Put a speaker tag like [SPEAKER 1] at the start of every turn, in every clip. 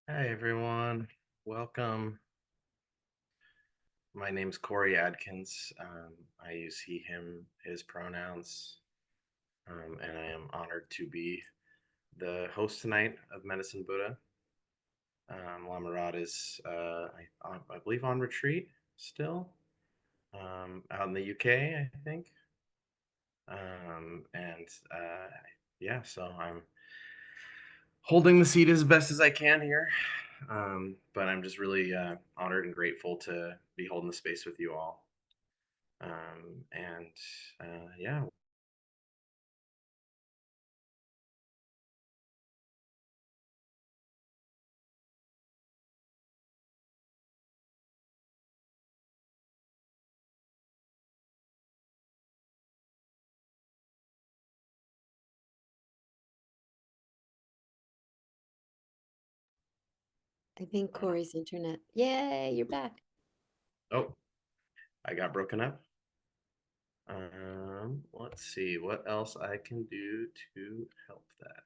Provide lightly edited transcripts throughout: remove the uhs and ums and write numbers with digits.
[SPEAKER 1] Hi, everyone. Welcome. My name's Corey Adkins. I use he, him, his pronouns, and I am honored to be the host tonight of Medicine Buddha. Lama Rod is, I believe, on retreat still, out in the UK, I think. And yeah, so I'm holding the seat as best as I can here. But I'm just really honored and grateful to be holding the space with you all. And yeah,
[SPEAKER 2] I think Corey's internet. Yay, you're back.
[SPEAKER 1] oh, I got broken up. Let's see what else I can do to help that.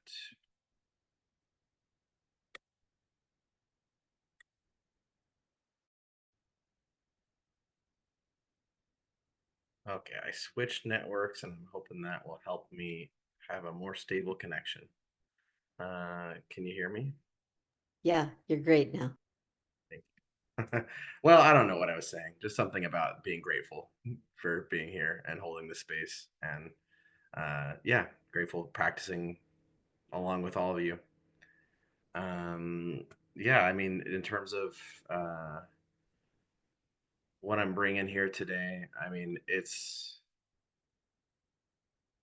[SPEAKER 1] Okay, I switched networks and I'm hoping that will help me have a more stable connection. Can you hear me?
[SPEAKER 2] Yeah, you're great now.
[SPEAKER 1] Well, I don't know what I was saying. Just something about being grateful for being here and holding the space. And yeah, grateful practicing along with all of you. Um, yeah, I mean, in terms of uh, what I'm bringing here today, I mean, it's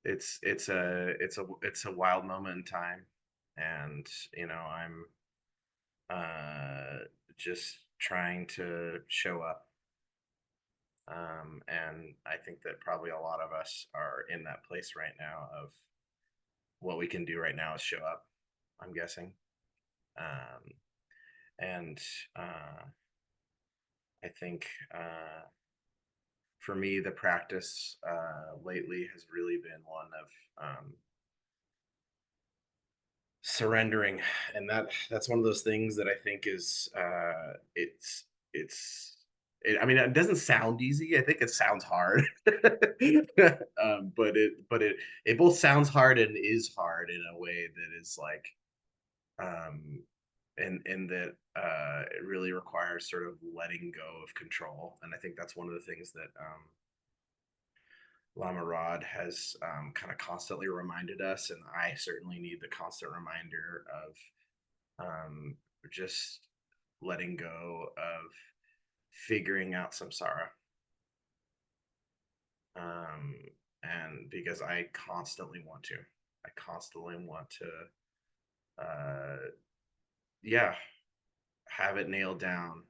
[SPEAKER 1] a wild moment in time, and I'm uh, just trying to show up. And I think that probably a lot of us are in that place right now of what we can do right now is show up, I'm guessing. Um, and I think for me, the practice lately has really been one of surrendering, and that's one of those things that I think is it's I mean, it doesn't sound easy. I think it sounds hard, but it both sounds hard and is hard in a way that is like um, and that it really requires sort of letting go of control. And I think that's one of the things that Lama Rod has kind of constantly reminded us, and I certainly need the constant reminder of just letting go of figuring out samsara. Um, and because I constantly want to, I constantly want to, yeah, have it nailed down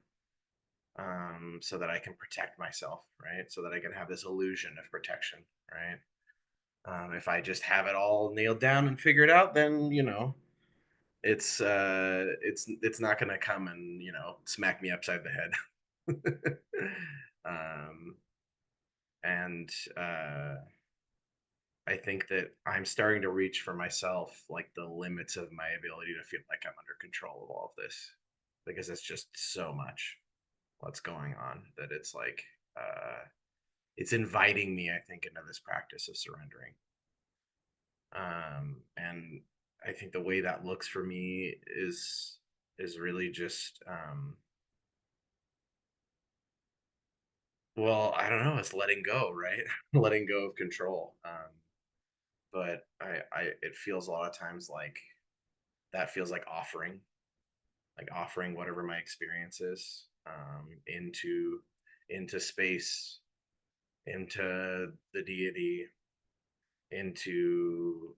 [SPEAKER 1] so that I can protect myself, right? So that I can have this illusion of protection, right? If I just have it all nailed down and figured out, then it's not gonna come and smack me upside the head. um, and I think that I'm starting to reach for myself like the limits of my ability to feel like I'm under control of all of this because it's just so much what's going on that it's like uh, it's inviting me, I think, into this practice of surrendering. And I think the way that looks for me is really just well, I don't know, it's letting go, right? Letting go of control. But I it feels a lot of times like that feels like offering whatever my experience is into space, into the deity, into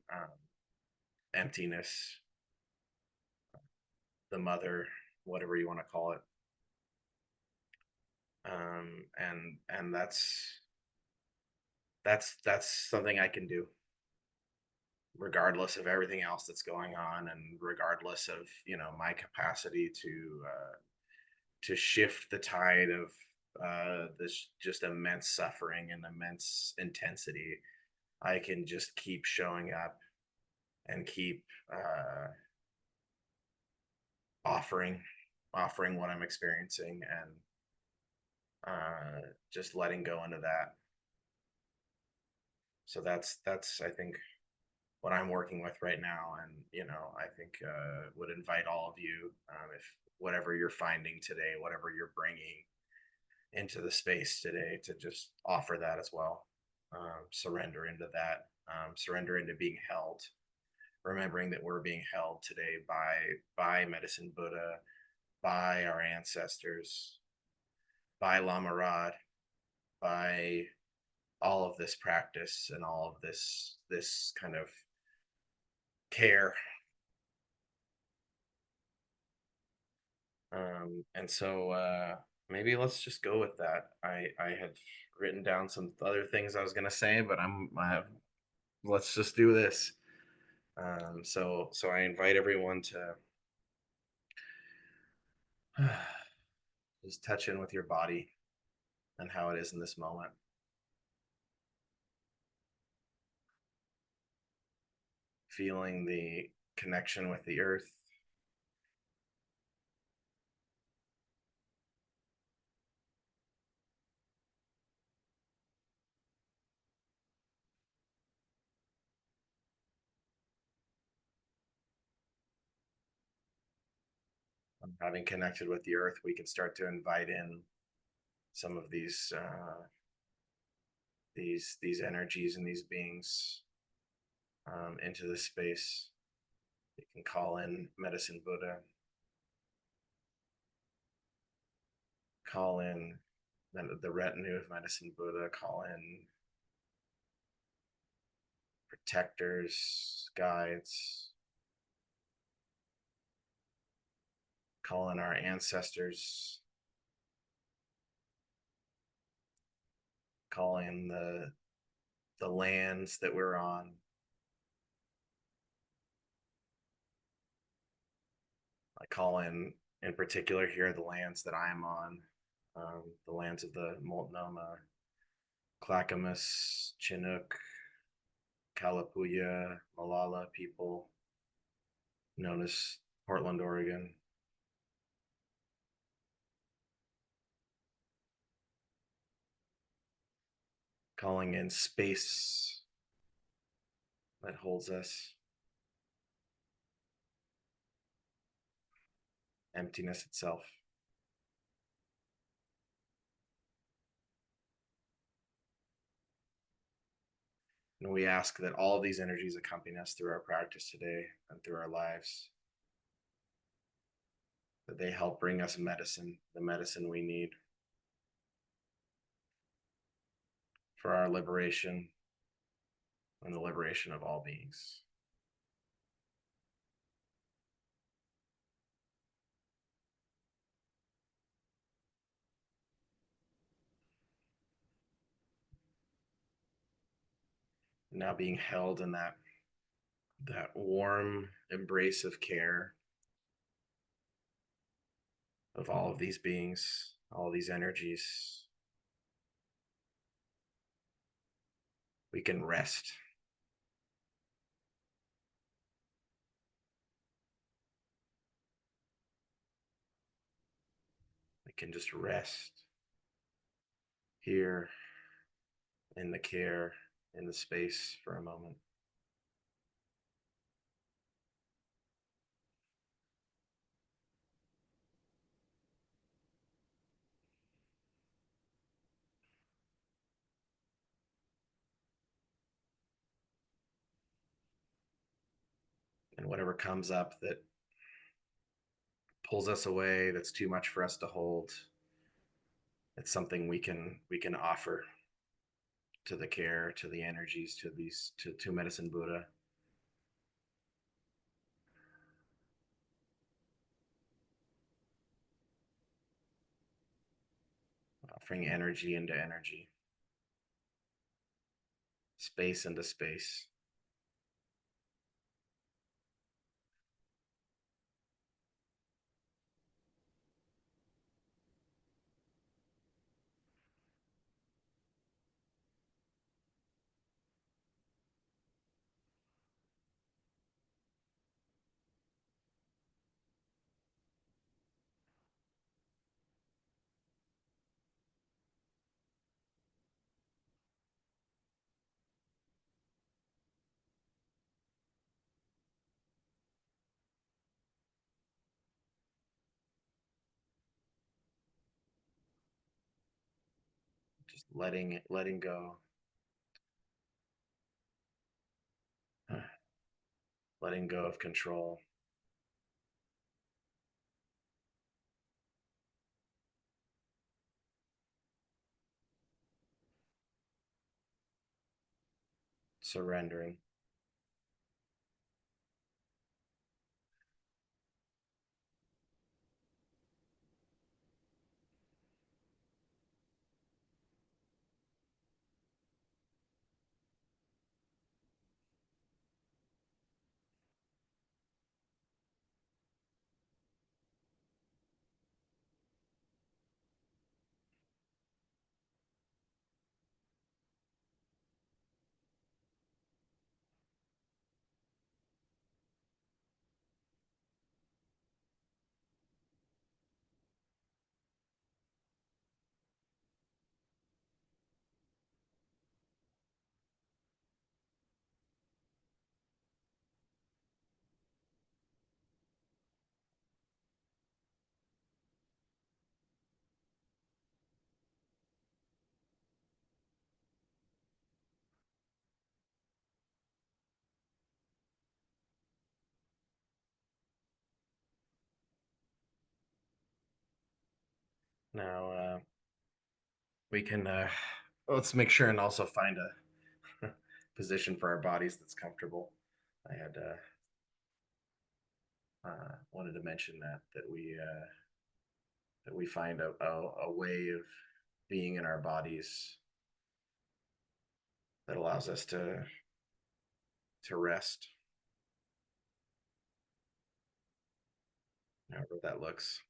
[SPEAKER 1] emptiness, the mother, whatever you want to call it. And that's something I can do regardless of everything else that's going on, and regardless of my capacity to shift the tide of this just immense suffering and immense intensity. I can just keep showing up and keep offering what I'm experiencing, and just letting go into that. So that's I think what I'm working with right now, and I think would invite all of you, if whatever you're finding today, whatever you're bringing into the space today, to just offer that as well. Surrender into that. Surrender into being held, remembering that we're being held today by Medicine Buddha, by our ancestors, by Lama Rod, by all of this practice and all of this kind of care. And so maybe let's just go with that. I had written down some other things I was gonna say, but let's just do this. So I invite everyone to just touch in with your body and how it is in this moment, feeling the connection with the earth, having connected with the earth. We can start to invite in some of these energies and these beings into this space. You can call in Medicine Buddha, call in the retinue of Medicine Buddha, call in protectors, guides, call in our ancestors, call in the lands that we're on. I call in particular here the lands that I'm on, the lands of the Multnomah, Clackamas, Chinook, Kalapuya, Malala people, known as Portland, Oregon. Calling in space that holds us, emptiness itself. And we ask that all of these energies accompany us through our practice today and through our lives, that they help bring us medicine, the medicine we need for our liberation and the liberation of all beings. Now being held in that warm embrace of care of all of these beings, all these energies, we can rest. We can just rest here in the care, in the space for a moment. And whatever comes up that pulls us away, that's too much for us to hold, it's something we can offer to the care, to the energies, to Medicine Buddha, offering energy into energy, space into space. letting go, letting go of control, surrendering. Now we can let's make sure and also find a position for our bodies that's comfortable. I had wanted to mention that we find a way of being in our bodies that allows us to rest, however that looks.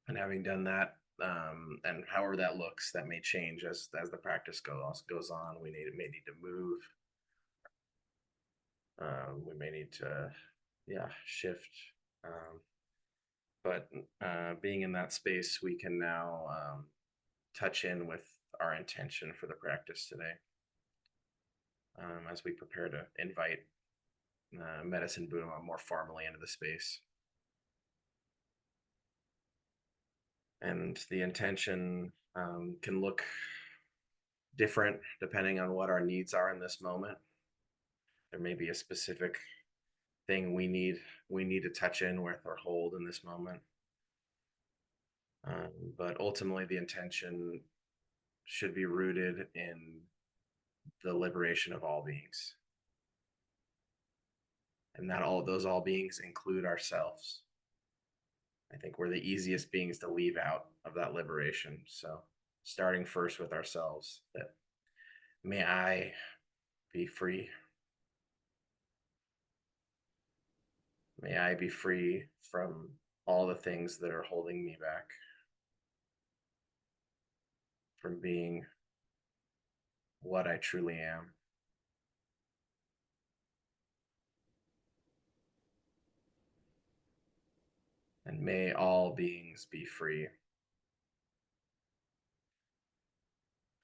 [SPEAKER 1] And having done that, and however that looks, that may change as the practice goes on. We may need to move. We may need to, yeah, shift. Um, but being in that space, we can now touch in with our intention for the practice today, as we prepare to invite medicine Buddha more formally into the space. And the intention can look different depending on what our needs are in this moment. There may be a specific thing we need to touch in with or hold in this moment. But ultimately, the intention should be rooted in the liberation of all beings, and that all those all beings include ourselves. I think we're the easiest beings to leave out of that liberation. So, starting first with ourselves, that may I be free. May I be free from all the things that are holding me back from being what I truly am. And may all beings be free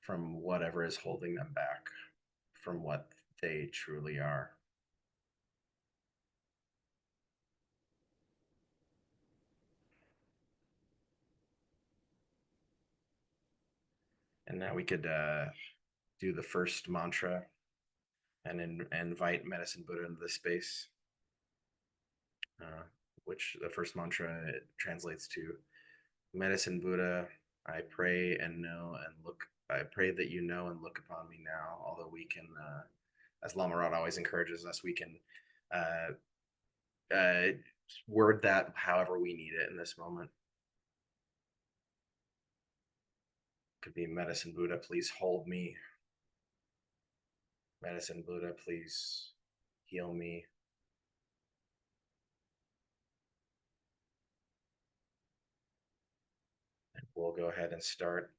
[SPEAKER 1] from whatever is holding them back from what they truly are. And now we could do the first mantra and invite Medicine Buddha into the space, uh, which the first mantra translates to Medicine Buddha, I pray and know and look. I pray that you know and look upon me now. Although we can, as Lama Rod always encourages us, we can uh, word that however we need it in this moment. Could be Medicine Buddha, please hold me. Medicine Buddha, please heal me. And we'll go ahead and start.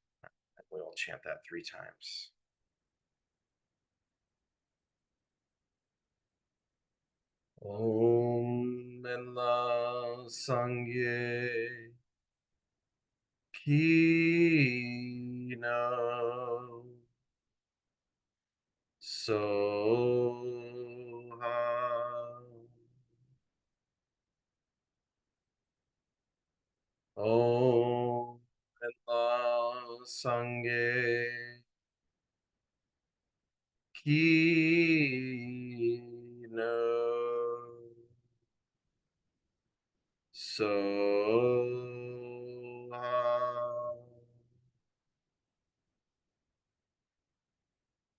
[SPEAKER 1] We'll chant that 3 times. Om Menla Sangye Kina Soha Om Sangye Ki no Soha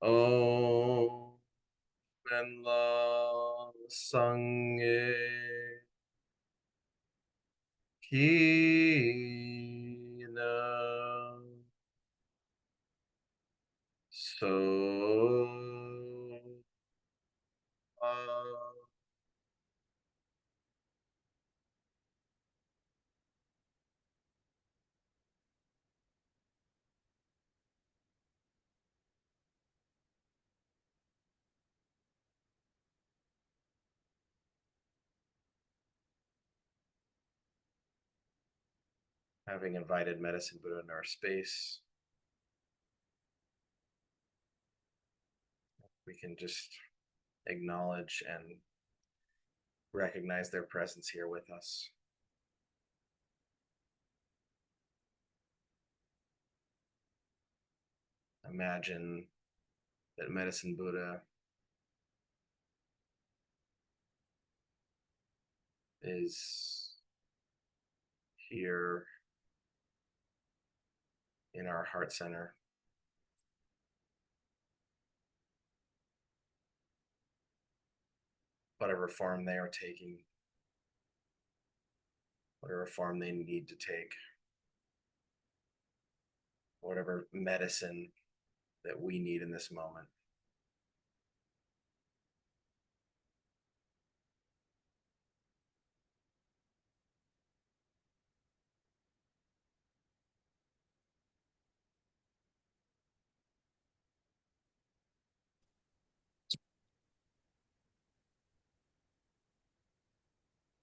[SPEAKER 1] Om Benla Sangye Ki no Soha having invited Medicine Buddha in our space, we can just acknowledge and recognize their presence here with us. Imagine that Medicine Buddha is here in our heart center, whatever form they are taking, whatever form they need to take, whatever medicine that we need in this moment.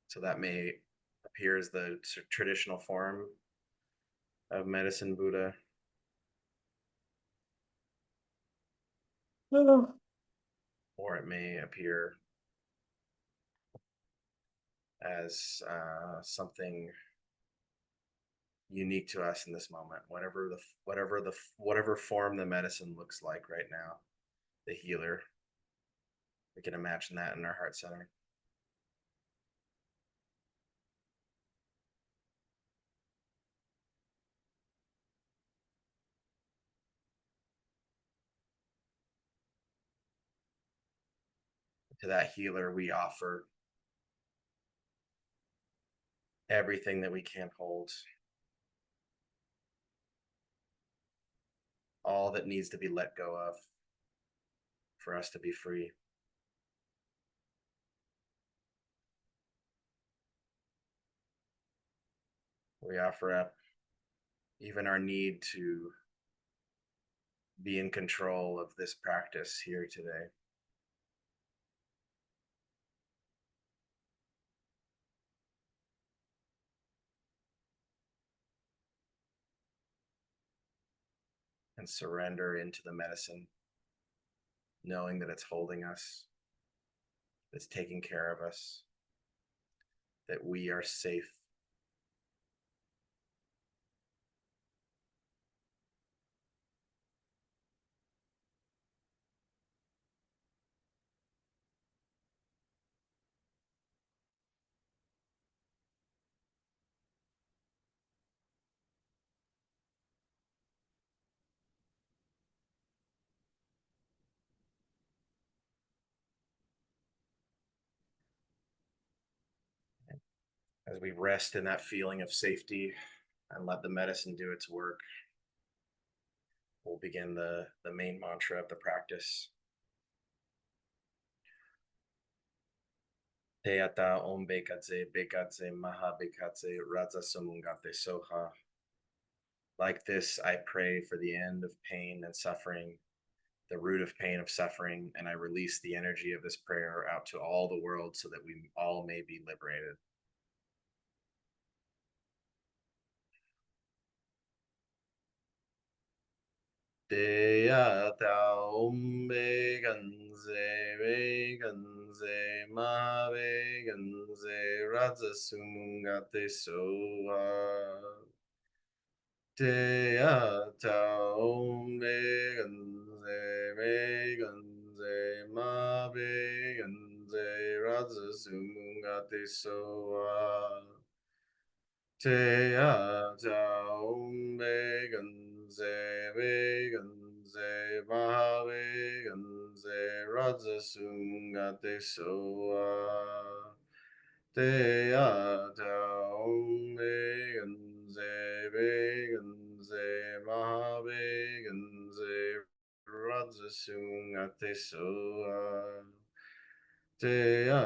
[SPEAKER 1] So that may appear as the traditional form of Medicine Buddha, or it may appear as something unique to us in this moment. Whatever form the medicine looks like right now, the healer. We can imagine that in our heart center. To that healer, we offer everything that we can hold, all that needs to be let go of for us to be free. We offer up even our need to be in control of this practice here today. And surrender into the medicine, knowing that it's holding us, it's taking care of us, that we are safe. As we rest in that feeling of safety and let the medicine do its work, we'll begin the main mantra of the practice. Teata Om Bekatse Bekatse Maha Bekatse Raza Samungate Soha. Like this, I pray for the end of pain and suffering, the root of pain of suffering, and I release the energy of this prayer out to all the world so that we all may be liberated. Teata Om Beganze Beganze Ma Beganze Raza Sumungate Soha. Te a ta om me gan ze me gan ze ma be gan ze ra zu su ga te so a. Te a ta om me gan me gan ma be gan ra zu su ga te so a. Te a ta om me gan be gan ma be gan ra zu su ga te so a. Te a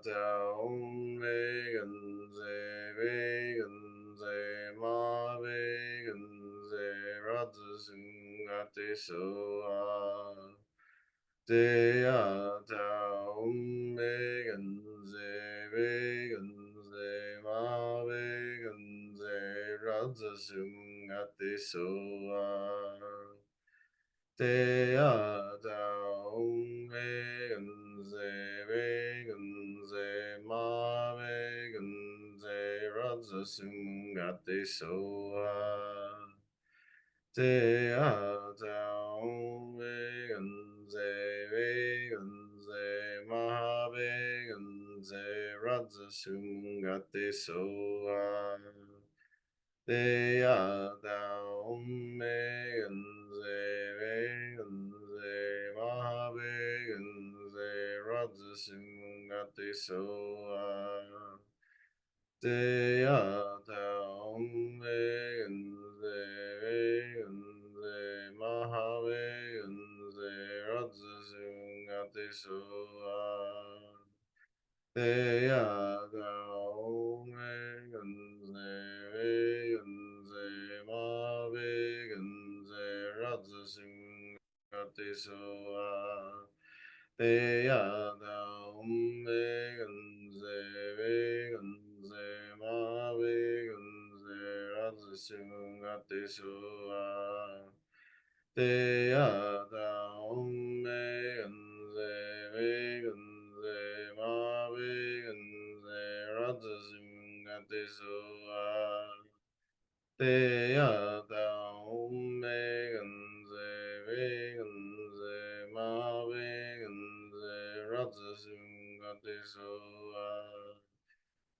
[SPEAKER 1] ta om me gan be gan ma be gan ra zu su ga te so a. Te a ta om me gan be gan ma be gan ra zu su ga te so a. Te a ta om me gan be gan ma be gan ra zu su ga te so a. Te a ta om me gan be gan ma be gan ra zu su ga te so a. Te a ta om me gan be gan ma be gan ra zu su ga te so a. Te a ta om me gan be gan ma be gan ra zu su ga te so a. Te a ta om me gan be gan ma be gan ra zu su ga te so a. Te a ta om me gan be gan ma be gan ra zu su ga te so a. Te a ta om me gan be gan ma be gan ra zu su ga te so a. Te a ta om me gan be gan ma be gan ra zu su ga te so a.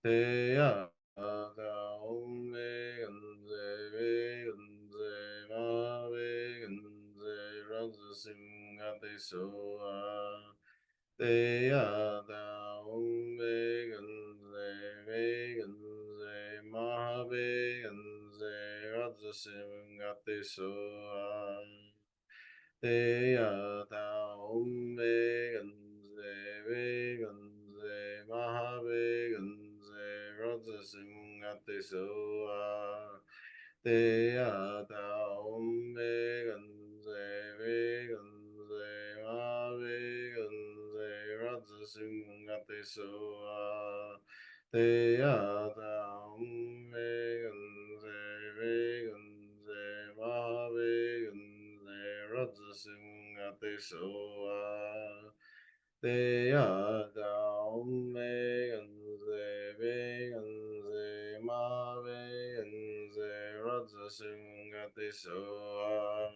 [SPEAKER 1] Te a ta om me gan be gan ma be gan ra zu su ga te so a. Te a ta om me gan be gan ma be gan ra zu su ga te so a. Te a ta om me gan be gan ma be gan ra zu su ga te so a. Te a ta om me gan be gan ma be gan ra zu su ga te so a. Te a ta om me gan be gan ma be gan ra zu su ga te so a. Te a ta om me gan be gan ma be gan ra zu su ga te so a. Te a ta om me gan be gan ma be gan ra zu su ga te so a.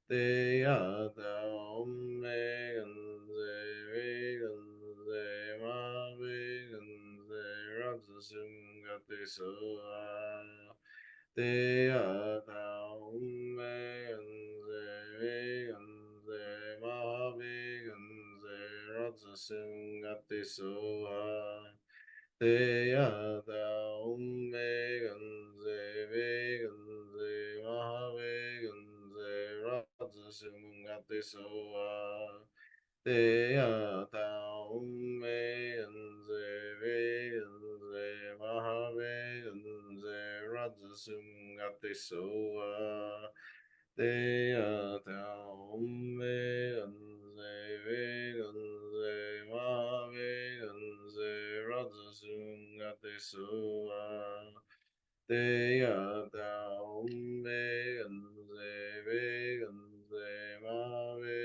[SPEAKER 1] Te a ta om me gan be gan ma be gan ra zu su ga te so a. Te a ta om me gan be gan ma be gan ra zu su ga te so a. Te a ta om me gan be gan ma be gan ra zu su ga te so a. Te a ta om me gan be gan ma be gan ra zu su ga te so a. Te a ta om me gan be gan ma be gan ra zu su ga te so a. Te a ta om me gan be gan ma be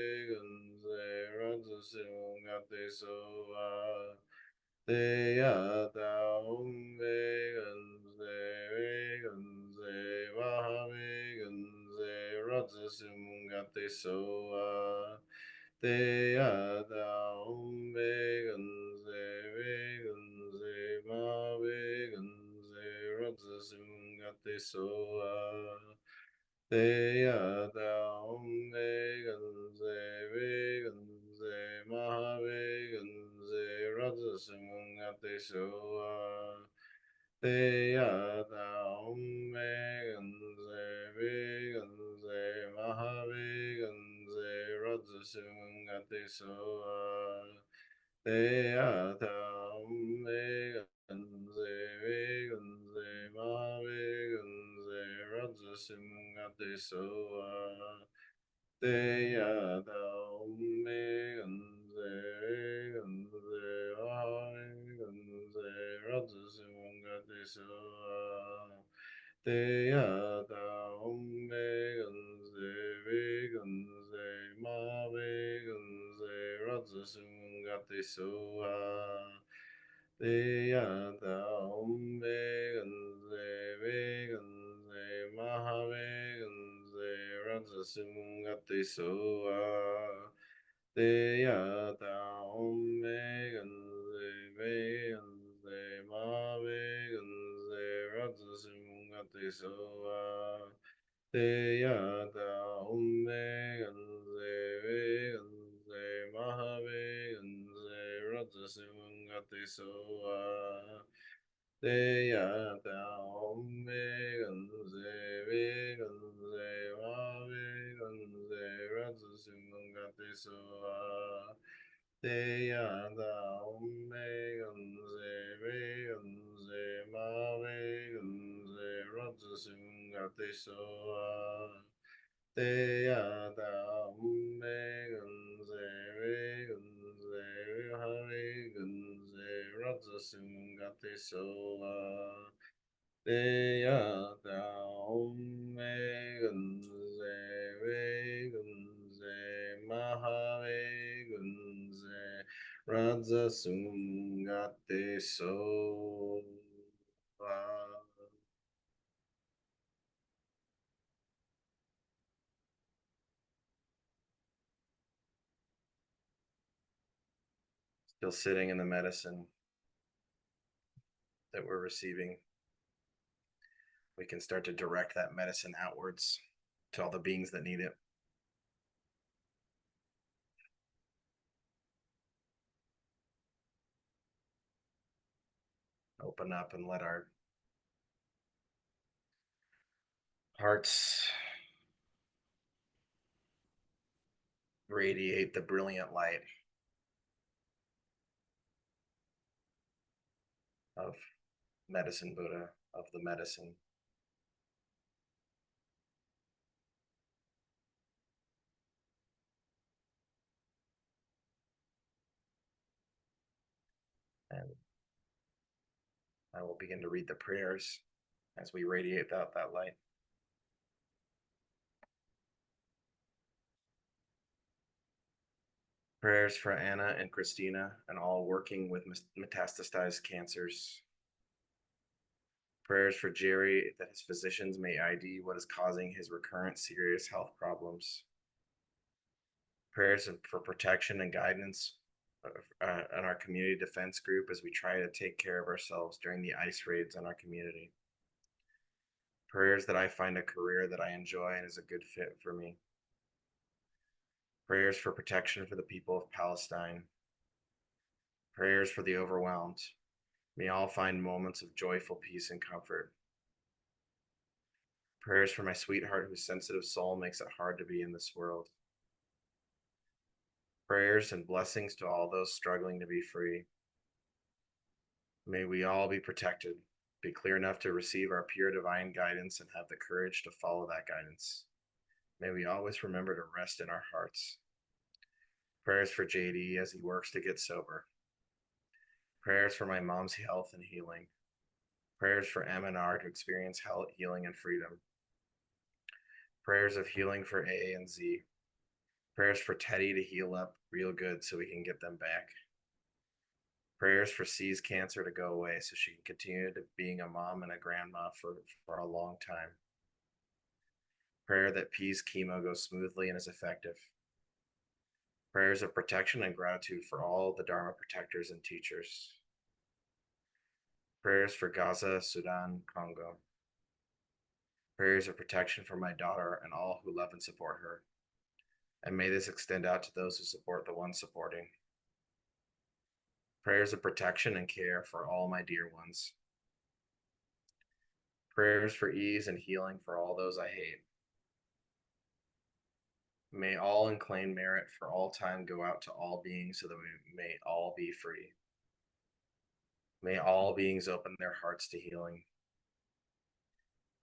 [SPEAKER 1] soa. Te yata vegan ze vaha vegan ze radza sumungate soa. Te yata vegan ze ma vegan ze radza sumungate soa. Te yata vegan ze maha vegan ze radza sumungate soa. Te yata vegan ze maha vegan ze radza sumungate soa. Te yata vegan ze maha vegan ze radza sumungate soa. Te yata vegan ze maha vegan ze radza sumungate soa. Te yata vegan ze ma vegan ze radza sumungate soa. Te yata vegan ze maha vegan ze radza sumungate soa. Te yata vegan ze ma vegan ze radza sumungate soa. Te yata vegan ze maha vegan ze radza sumungate soa. Te yata vegan ze ma vegan ze radza sumungate soa. Te yata vegan ze ma vegan ze radza sumungate soa. Te yata vegan ze ha vegan ze radza sumungate soa. Te yata vegan ze maha vegan ze radza sumungate soa. Still sitting in the medicine that we're receiving, we can start to direct that medicine outwards to all the beings that need it. Open up and let our hearts radiate the brilliant light of medicine Buddha, of the medicine. And I will begin to read the prayers as we radiate out that light. Prayers for Anna and Christina and all working with metastasized cancers. Prayers for Jerry that his physicians may ID what is causing his recurrent serious health problems. Prayers for protection and guidance in our community defense group as we try to take care of ourselves during the ice raids in our community. Prayers that I find a career that I enjoy and is a good fit for me. Prayers for protection for the people of Palestine. Prayers for the overwhelmed. May all find moments of joyful peace and comfort. Prayers for my sweetheart whose sensitive soul makes it hard to be in this world. Prayers and blessings to all those struggling to be free. May we all be protected, be clear enough to receive our pure divine guidance and have the courage to follow that guidance. May we always remember to rest in our hearts. Prayers for JD as he works to get sober. Prayers for my mom's health and healing. Prayers for M and R to experience health, healing, and freedom. Prayers of healing for A and Z. Prayers for Teddy to heal up real good so we can get them back. Prayers for C's cancer to go away so she can continue to being a mom and a grandma for a long time. Prayer that P's chemo goes smoothly and is effective. Prayers of protection and gratitude for all the Dharma protectors and teachers. Prayers for Gaza, Sudan, Congo. Prayers of protection for my daughter and all who love and support her. And may this extend out to those who support the ones supporting. Prayers of protection and care for all my dear ones. Prayers for ease and healing for all those I hate. May all and claim merit for all time go out to all beings so that we may all be free. May all beings open their hearts to healing.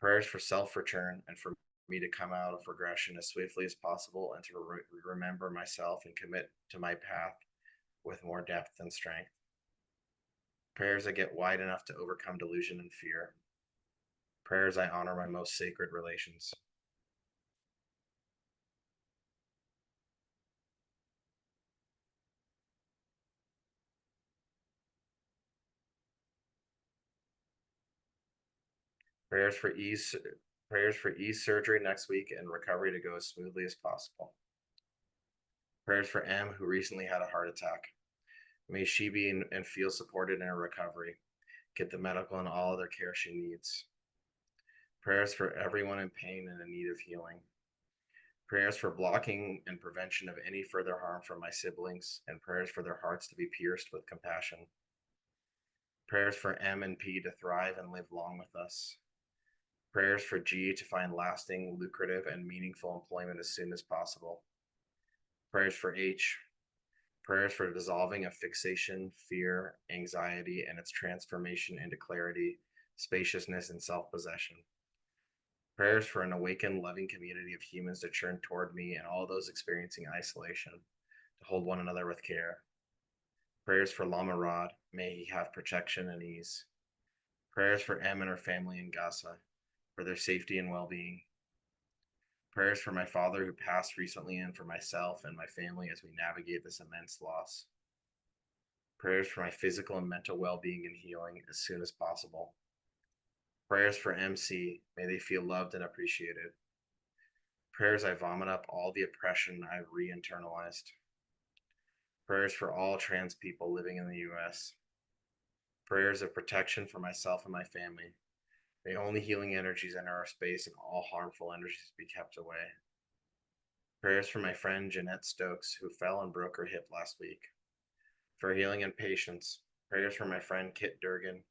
[SPEAKER 1] Prayers for self-return and for me to come out of regression as swiftly as possible and to remember myself and commit to my path with more depth and strength. Prayers that get wide enough to overcome delusion and fear. Prayers I honor my most sacred relations. Prayers for ease Prayers for ease surgery next week and recovery to go as smoothly as possible. Prayers for M, who recently had a heart attack. May she be and feel supported in her recovery, get the medical and all other care she needs. Prayers for everyone in pain and in need of healing. Prayers for blocking and prevention of any further harm from my siblings, and prayers for their hearts to be pierced with compassion. Prayers for M and P to thrive and live long with us. Prayers for G to find lasting, lucrative, and meaningful employment as soon as possible. Prayers for H. Prayers for dissolving of fixation, fear, anxiety, and its transformation into clarity, spaciousness, and self-possession. Prayers for an awakened, loving community of humans to turn toward me and all those experiencing isolation, to hold one another with care. Prayers for Lama Rod, may he have protection and ease. Prayers for M and her family in Gaza, for their safety and well-being. Prayers for my father who passed recently and for myself and my family as we navigate this immense loss. Prayers for my physical and mental well-being and healing as soon as possible. Prayers for MC, may they feel loved and appreciated. Prayers I vomit up all the oppression I've re-internalized. Prayers for all trans people living in the US. Prayers of protection for myself and my family. May only healing energies enter our space and all harmful energies be kept away. Prayers for my friend Jeanette Stokes, who fell and broke her hip last week. For healing and patience. Prayers for my friend Kit Durgan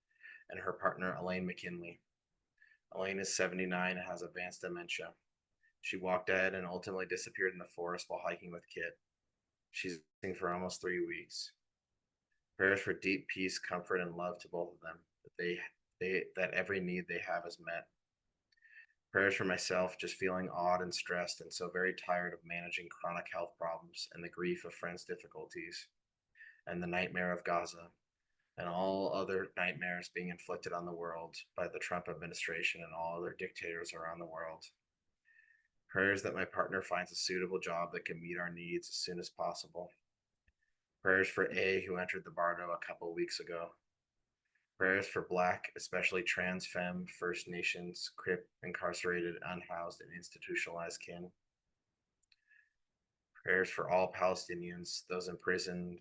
[SPEAKER 1] and her partner Elaine McKinley. Elaine is 79 and has advanced dementia. She walked dead and ultimately disappeared in the forest while hiking with Kit. She's missing for almost 3 weeks. Prayers for deep peace, comfort, and love to both of them, that every need they have is met. Prayers for myself, just feeling awed and stressed and so very tired of managing chronic health problems and the grief of friends' difficulties and the nightmare of Gaza and all other nightmares being inflicted on the world by the Trump administration and all other dictators around the world. Prayers that my partner finds a suitable job that can meet our needs as soon as possible. Prayers for A, who entered the Bardo a couple weeks ago. Prayers for Black, especially trans, femme, First Nations, CRIP, incarcerated, unhoused, and institutionalized kin. Prayers for all Palestinians, those imprisoned,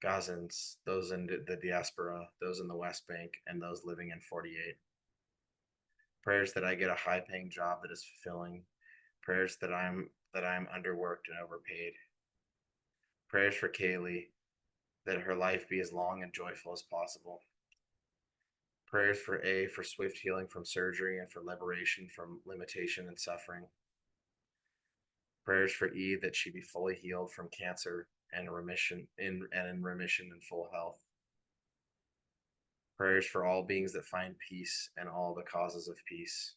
[SPEAKER 1] Gazans, those in the diaspora, those in the West Bank, and those living in 48. Prayers that I get a high-paying job that is fulfilling. Prayers that I'm underworked and overpaid. Prayers for Kaylee, that her life be as long and joyful as possible. Prayers for A, for swift healing from surgery and for liberation from limitation and suffering. Prayers for E, that she be fully healed from cancer and in remission and full health. Prayers for all beings that find peace and all the causes of peace.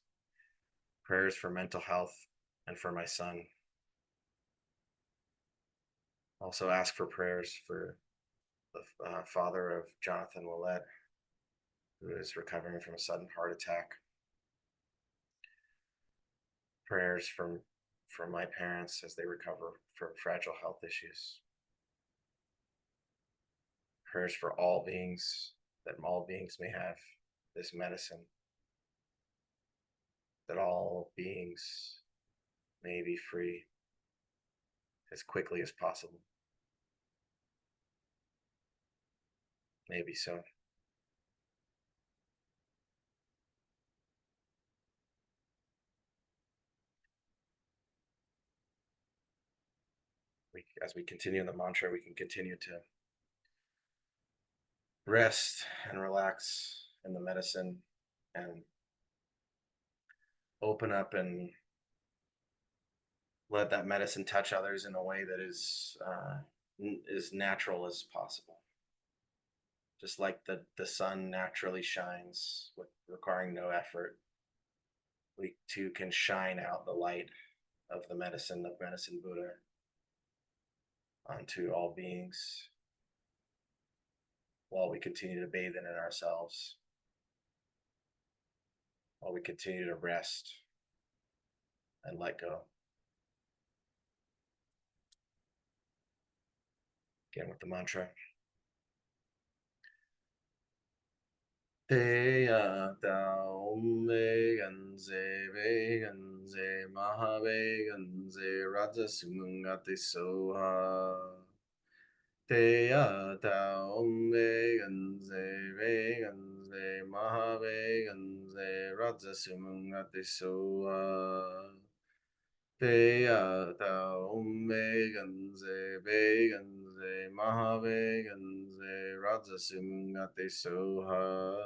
[SPEAKER 1] Prayers for mental health and for my son. Also ask for prayers for the father of Jonathan Willett, who is recovering from a sudden heart attack. Prayers from my parents as they recover from fragile health issues. prayers for all beings, that all beings may have this medicine, that all beings may be free as quickly as possible. Maybe so. As we continue the mantra, we can continue to rest and relax in the medicine and open up and let that medicine touch others in a way that is as natural as possible. Just like the sun naturally shines with requiring no effort, we too can shine out the light of the medicine of Medicine Buddha onto all beings while we continue to bathe in it ourselves, while we continue to rest and let go. Again with the mantra. Te ya ta om ve gan ze ve gan ze maha ve gan ze raja sumungate soha. Te ya ta om ve gan ze ve gan ze maha ve gan ze raja sumungate soha. Te ya ta om ve gan ze ve gan ze maha ve gan ze raja sumungate soha.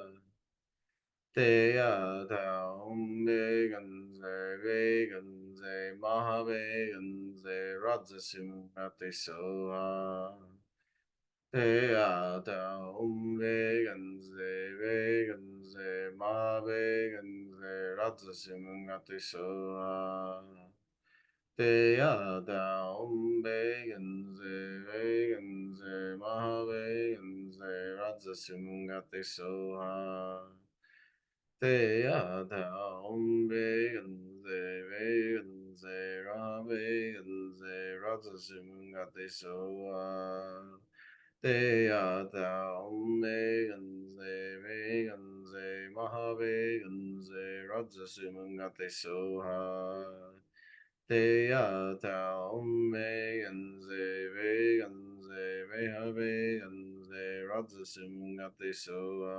[SPEAKER 1] Te ya ta om ve gan ze ve gan ze maha ve gan ze raja sumungate soha. Te ya ta om ve gan ze ve gan ze maha ve gan ze raja sumungate soha. Te ya ta om ve gan ze ve gan ze maha ve gan ze raja sumungate soha. Te ya ta om ve gan ze ve gan ze ra ve gan ze raja sumungate soha. Te ya ta om ve gan ze ve gan ze maha ve gan ze raja sumungate soha. Te ya ta om ve gan ze ve gan ze maha ve gan ze raja sumungate soha.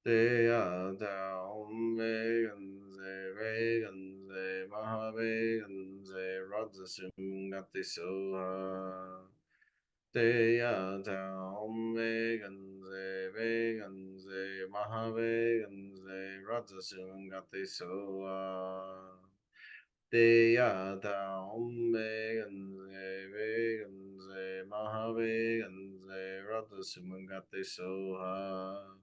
[SPEAKER 1] Te ya ta om ve gan ze ve gan ze maha ve gan ze raja sumungate soha. Te ya ta om ve gan ze ve gan ze maha ve gan ze raja sumungate soha. Te ya ta om ve gan ze ve gan ze maha ve gan ze raja sumungate soha.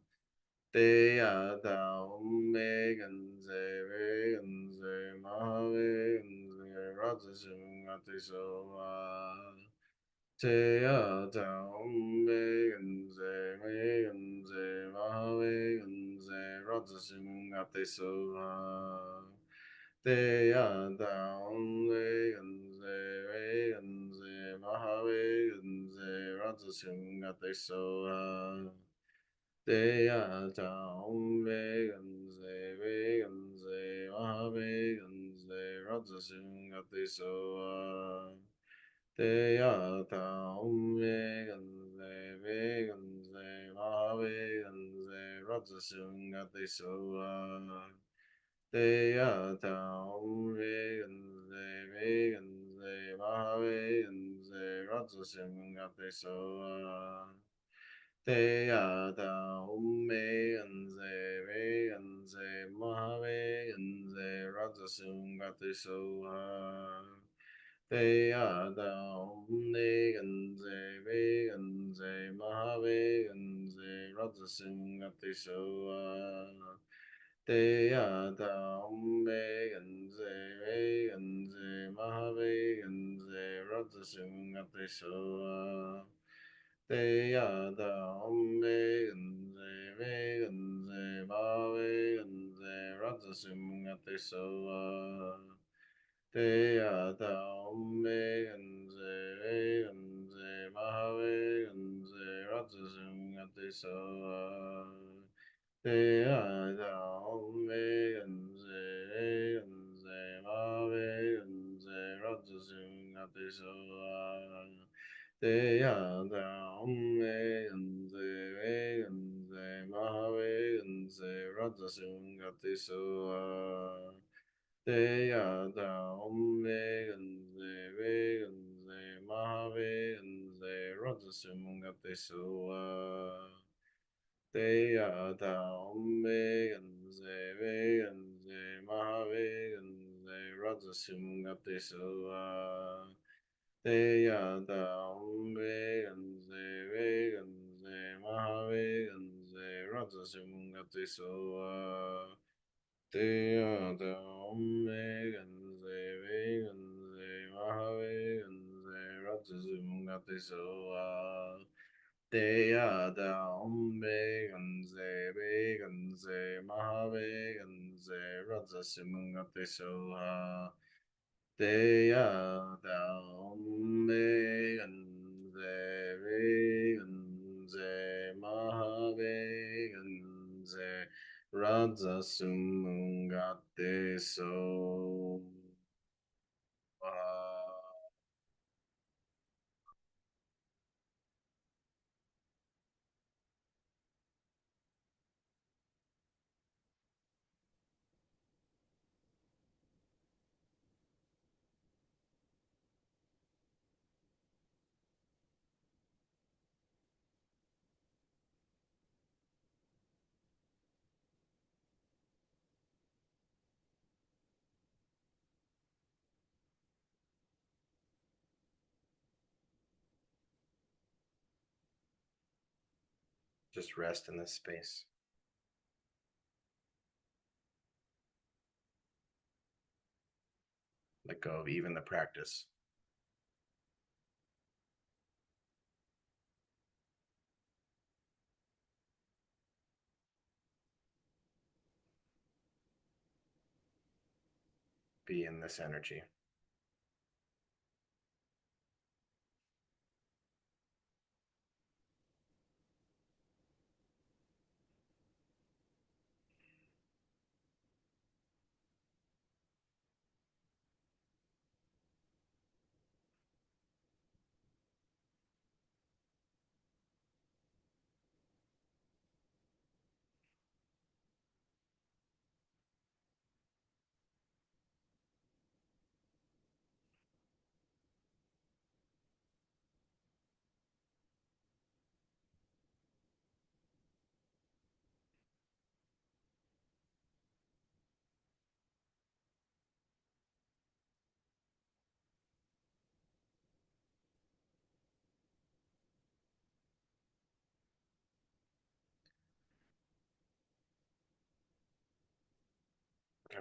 [SPEAKER 1] Te ya ta om ve gan ze ve gan ze maha ve gan ze raja sumungate soha. Te ya ta om ve gan ze ve gan ze maha ve gan ze raja sumungate soha. Te ya ta om ve gan ze ve gan ze maha ve gan ze raja sumungate soha. Te ya ta om ve gan ze ve gan ze maha ve gan ze raja sumungate soha. Te ya ta om ve gan ze ve gan ze maha ve gan ze raja sumungate soha. Te ya ta om ve gan ze ve gan ze maha ve gan ze raja sumungate soha. Te ya ta om ve gan ze ve gan ze maha ve gan ze raja sumungate soha. Te ya ta om ve gan ze ve gan ze maha ve gan ze raja sumungate soha. Te ya ta om ve gan ze ve gan ze maha ve gan ze raja sumungate soha. Te ya ta om ve gan ze ve gan ze maha ve gan ze raja sumungate soha. Te ya ta om ve gan ze ve gan ze maha ve gan ze Radha Sumungate So. Just rest in this space. Let go of even the practice. Be in this energy.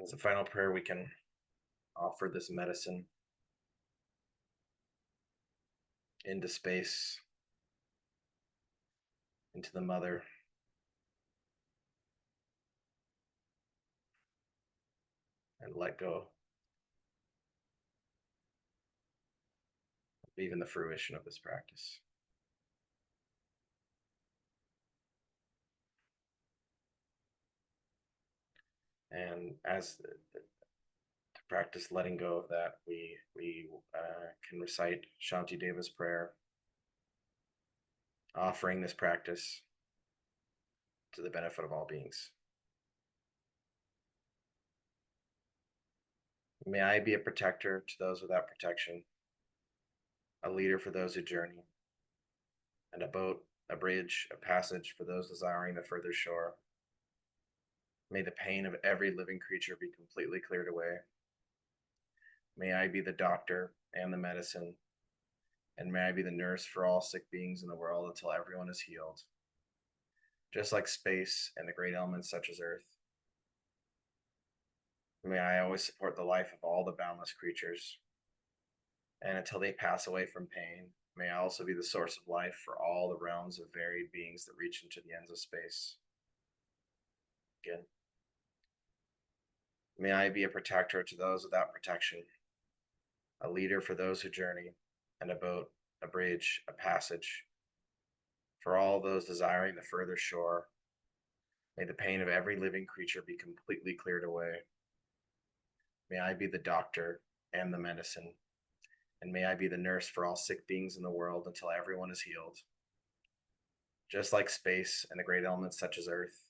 [SPEAKER 1] As a final prayer, we can offer this medicine into space, into the mother, and let go of even the fruition of this practice. And as to practice letting go of that, we can recite Shanti Deva's prayer, offering this practice to the benefit of all beings. May I be a protector to those without protection, a leader for those who journey, and a boat, a bridge, a passage for those desiring the further shore. May the pain of every living creature be completely cleared away. May I be the doctor and the medicine, and may I be the nurse for all sick beings in the world until everyone is healed. Just like space and the great elements such as earth, may I always support the life of all the boundless creatures, and until they pass away from pain, may I also be the source of life for all the realms of varied beings that reach into the ends of space. Again, may I be a protector to those without protection, a leader for those who journey, and a boat, a bridge, a passage For all those desiring the further shore, may the pain of every living creature be completely cleared away. May I be the doctor and the medicine, and may I be the nurse for all sick beings in the world until everyone is healed. Just like space and the great elements such as earth,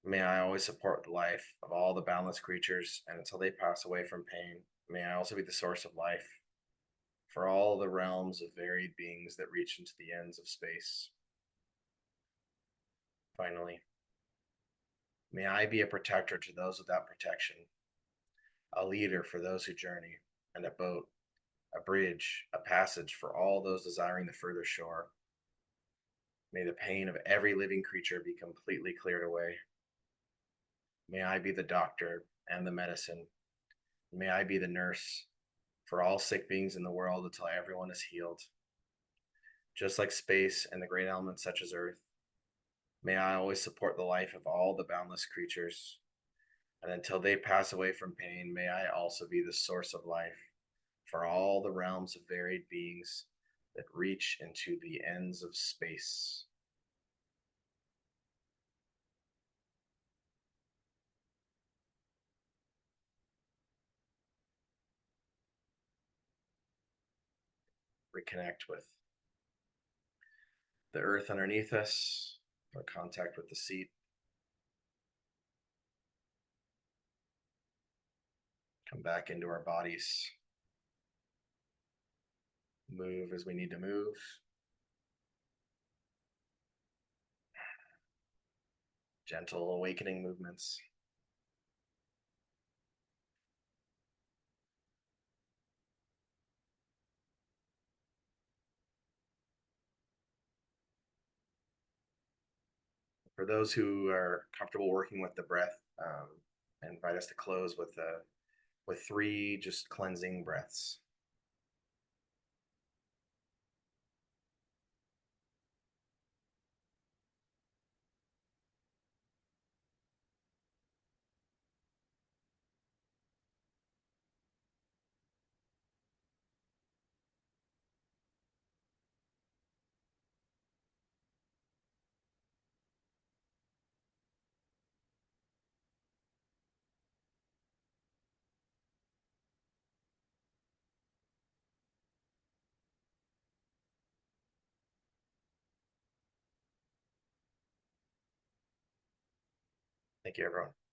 [SPEAKER 1] may I always support the life of all the boundless creatures, and until they pass away from pain, may I also be the source of life for all the realms of varied beings that reach into the ends of space. Finally, may I be a protector to those without protection, a leader for those who journey, and a boat, a bridge, a passage for all those desiring the further shore. May the pain of every living creature be completely cleared away. May I be the doctor and the medicine. May I be the nurse for all sick beings in the world until everyone is healed. Just like space and the great elements such as earth, may I always support the life of all the boundless creatures. And until they pass away from pain, may I also be the source of life for all the realms of varied beings that reach into the ends of space. Reconnect with the earth underneath us, our contact with the seat. Come back into our bodies. Move as we need to move. Gentle awakening movements. For those who are comfortable working with the breath, I invite us to close with three just cleansing breaths. Thank you, everyone.